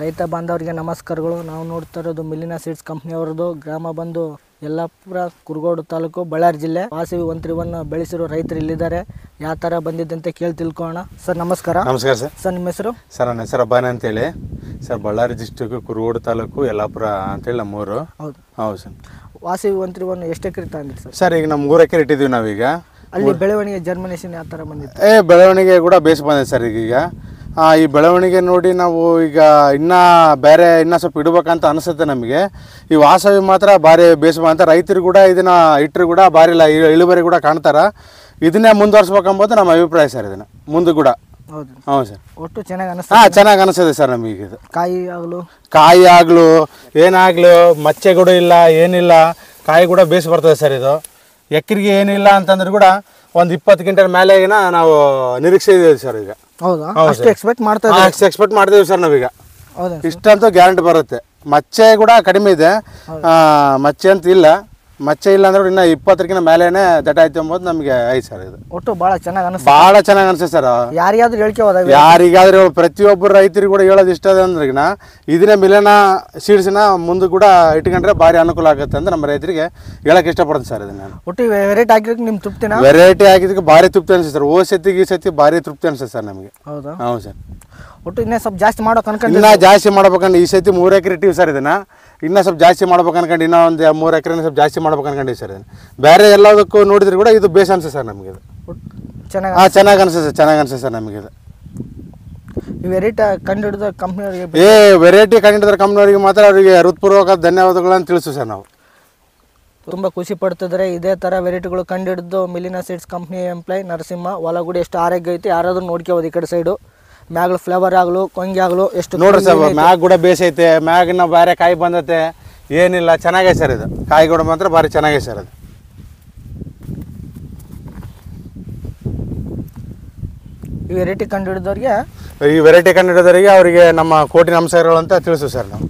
ರೈತ ಬಾಂಧವರಿಗೆ ನಮಸ್ಕಾರಗಳು. ನಾವು ನೋಡ್ತಾ ಇರೋದು ಮಿಲಿನ ಸೀಡ್ಸ್ ಕಂಪ್ನಿಯವರದು. ಗ್ರಾಮ ಬಂದು ಯಲ್ಲಾಪುರ, ಕುರುಗೋಡು ತಾಲೂಕು, ಬಳ್ಳಾರಿ ಜಿಲ್ಲೆ. ವಾಸವಿ 131 ಬೆಳೆಸಿರೋ ರೈತರು ಇಲ್ಲಿದ್ದಾರೆ. ಯಾವ ಥರ ಬಂದಿದೆ ಅಂತ ಕೇಳಿ ತಿಳ್ಕೊಳ್ಳೋಣ. ಸರ್ ನಮಸ್ಕಾರ. ನಮಸ್ಕಾರ ಸರ್. ಸರ್ ನಿಮ್ಮ ಹೆಸರು? ಸರ್ ನನ್ನ ಹೆಸರು ಅಬ್ಬಾನ ಅಂತೇಳಿ ಸರ್. ಬಳ್ಳಾರಿ ಡಿಸ್ಟಿಕ್, ಕುರುಗೋಡು ತಾಲೂಕು, ಯಲ್ಲಾಪುರ ಅಂತೇಳಿ ನಮ್ಮೂರು. ಹೌದು ಹೌದು ಸರ್. ವಾಸವಿ 131 ಎಷ್ಟು ಎಕರೆ ತಗೊಂಡಿರಿ ಸರ್? ಸರ್ ಈಗ ನಮ್ಮ 3 ಎಕರೆ ಇಟ್ಟಿದ್ದೀವಿ ನಾವೀಗ. ಅಲ್ಲಿ ಬೆಳವಣಿಗೆ ಜರ್ಮಿನೇಷನ್ ಯಾವ ಥರ ಬಂದಿತ್ತು? ಬೆಳವಣಿಗೆ ಕೂಡ ಬೇಸ್ ಬಂದಿದೆ ಸರ್. ಈಗ ಈ ಬೆಳವಣಿಗೆ ನೋಡಿ ನಾವು ಈಗ ಇನ್ನೂ ಸ್ವಲ್ಪ ಇಡಬೇಕಂತ ಅನಿಸುತ್ತೆ ನಮಗೆ. ಈ ವಾಸವಿ ಮಾತ್ರ ಭಾರಿ ಬೇಸ್ ಬಂತ. ರೈತರು ಕೂಡ ಇದನ್ನು ಇಟ್ಟರು ಕೂಡ ಭಾರಿ ಇಳುವರಿ ಕೂಡ ಕಾಣ್ತಾರೆ. ಇದನ್ನೇ ಮುಂದುವರ್ಸ್ಬೇಕಂಬೋದು ನಮ್ಮ ಅಭಿಪ್ರಾಯ ಸರ್. ಇದನ್ನು ಮುಂದೆ ಕೂಡ. ಹೌದು. ಹೌದು ಸರ್. ಒಟ್ಟು ಚೆನ್ನಾಗಿ ಅನಿಸ್ತಾ? ಚೆನ್ನಾಗಿ ಅನಿಸ್ತದೆ ಸರ್ ನಮಗೆ. ಇದು ಕಾಯಿ ಆಗಲು ಏನಾಗಲು ಮಚ್ಚೆ ಕೂಡ ಇಲ್ಲ, ಏನಿಲ್ಲ. ಕಾಯಿ ಕೂಡ ಬೇಸ್ ಬರ್ತದೆ ಸರ್. ಇದು ಎಕರೆಗೆ ಏನಿಲ್ಲ ಅಂತಂದ್ರೆ ಕೂಡ ಒಂದು 20 ಕ್ವಿಂಟಲ್ ಮೇಲೆಗಿನ ನಾವು ನಿರೀಕ್ಷೆ ಇದೀವಿ ಸರ್ ಈಗ. ಹೌದಾ? ಅಷ್ಟು ಎಕ್ಸ್ಪೆಕ್ಟ್ ಮಾಡ್ತೀವಿ ಸರ್ ನಾವೀಗ. ಇಷ್ಟಂತೂ ಗ್ಯಾರಂಟಿ ಬರುತ್ತೆ. ಮಚ್ಚೆ ಕೂಡ ಕಡಿಮೆ ಇದೆ, ಮಚ್ಚೆ ಅಂತ ಇಲ್ಲ. ಮಚ್ಚೆ ಇಲ್ಲ ಅಂದ್ರೆ ಇನ್ನು 20ಕ್ಕಿಂತ ಮೇಲೇನೆ ದಟ ಆಯ್ತು ಎಂಬುದು ನಮಗೆ ಐತೆ ಸರ್. ಇದು ಒಟ್ಟು ಭಾಳ ಚೆನ್ನಾಗಿ ಅನಿಸುತ್ತೆ ಸರ್. ಯಾರಿಗಾದ್ರೂ ಹೇಳ್ಕೆ ಯಾರಿಗಾದ್ರೂ ಪ್ರತಿಯೊಬ್ಬರು ರೈತರಿಗೆ ಕೂಡ ಹೇಳೋದು ಇಷ್ಟ ಅದ ಅಂದ್ರೆ ಇದನ್ನೇ ಮಿಲನ ಸೀಡ್ಸ್ನ ಮುಂದೆ ಕೂಡ ಇಟ್ಕೊಂಡ್ರೆ ಭಾರಿ ಅನುಕೂಲ ಆಗುತ್ತೆ ಅಂತ ನಮ್ಮ ರೈತರಿಗೆ ಹೇಳಕ್ಕೆ ಇಷ್ಟಪಡ್ತೀನಿ ಸರ್. ಇದನ್ನ ಒಟ್ಟು ವೆರೈಟಿ ಹಾಕಿದಕ್ಕೆ ನಿಮ್ಮ ತೃಪ್ತಿನ? ವೆರೈಟಿ ಹಾಕಿದಕ್ಕೆ ಭಾರಿ ತೃಪ್ತಿ ಅನಿಸುತ್ತೆ ಸರ್. ಈ ಸತಿ ಭಾರಿ ತೃಪ್ತಿ ಅನಿಸುತ್ತೆ ಸರ್ ನಮಗೆ. ಹೌದಾ? ಹೌದು ಸರ್. ಒಟ್ಟು ಇನ್ನೂ ಸ್ವಲ್ಪ ಜಾಸ್ತಿ ಮಾಡೋಕೆ ಅನ್ಕೊಂಡು ಇನ್ನೂ ಜಾಸ್ತಿ ಮಾಡ್ಬೇಕಂಡು ಈ ಸತಿ 3 ಎಕರೆ ಇಟ್ಟಿವಿ ಸರ್. ಇದನ್ನು ಇನ್ನೂ ಸ್ವಲ್ಪ ಜಾಸ್ತಿ ಮಾಡ್ಬೇಕು ಅನ್ಕೊಂಡು ಇನ್ನೂ ಒಂದು 3 ಎಕರೆ ಸ್ವಲ್ಪ ಜಾಸ್ತಿ ಮಾಡ್ಬೇಕು ಅನ್ಕೊಂಡಿವಿ ಸರ್. ಇದನ್ನು ಬೇರೆ ಎಲ್ಲದಕ್ಕೂ ನೋಡಿದ್ರೆ ಕೂಡ ಇದು ಬೇಸ್ ಅನ್ಸುತ್ತೆ ಸರ್ ನಮಗೆ. ಇದು ಚೆನ್ನಾಗಿ ಅನ್ಸುತ್ತೆ ಸರ್ ನಮಗೆ. ಇದು ವೆರೈಟಿ ಕಂಡುಹಿಡಿದ ಕಂಪ್ನಿಯವರಿಗೆ ವೆರೈಟಿ ಕಂಡುಹಿಡಿದ ಕಂಪ್ನಿಯವರಿಗೆ ಮಾತ್ರ ಅವರಿಗೆ ಹೃತ್ಪೂರ್ವಕ ಧನ್ಯವಾದಗಳನ್ನು ತಿಳಿಸು ಸರ್ ನಾವು. ತುಂಬ ಖುಷಿ ಪಡ್ತಿದ್ದಾರೆ. ಇದೇ ಥರ ವೆರೈಟಿಗಳು ಕಂಡುಹಿಡಿದು ಮಿಲಿನ ಸೀಡ್ಸ್ ಕಂಪ್ನಿ ಎಂಪ್ಲಾಯ್ ನರಸಿಂಹ. ಒಳಗಡೆ ಎಷ್ಟು ಆರೋಗ್ಯ ಐತಿ ಯಾರಾದ್ರೂ ನೋಡ್ಕೋಬೋದು. ಈ ಕಡೆ ಸೈಡು ಮ್ಯಾಗ್ಲು ಫ್ಲೇವರ್ ಆಗಲು ಕೊಂಗಿ ಆಗಲು ಎಷ್ಟು ನೋಡ್ರಿ ಸರ್. ಮ್ಯಾಗ್ ಕೂಡ ಬೇಸೈತೆ, ಮ್ಯಾಗಿನ ಬೇರೆ ಕಾಯಿ ಬಂದೈತೆ, ಏನಿಲ್ಲ. ಚೆನ್ನಾಗೈತೆ ಸರ್. ಇದು ಕಾಯಿ ಕೂಡ ಮಾತ್ರ ಭಾರಿ ಚೆನ್ನಾಗೈತೆ ಸರ್. ಅದು ಈ ವೆರೈಟಿ ಕಂಡುಹಿಡಿದವ್ರಿಗೆ ಅವರಿಗೆ ನಮ್ಮ ಕೋಟಿ ನಮಸ್ಕಾರಗಳು ಅಂತ ತಿಳಿಸು ಸರ್ ನಾವು.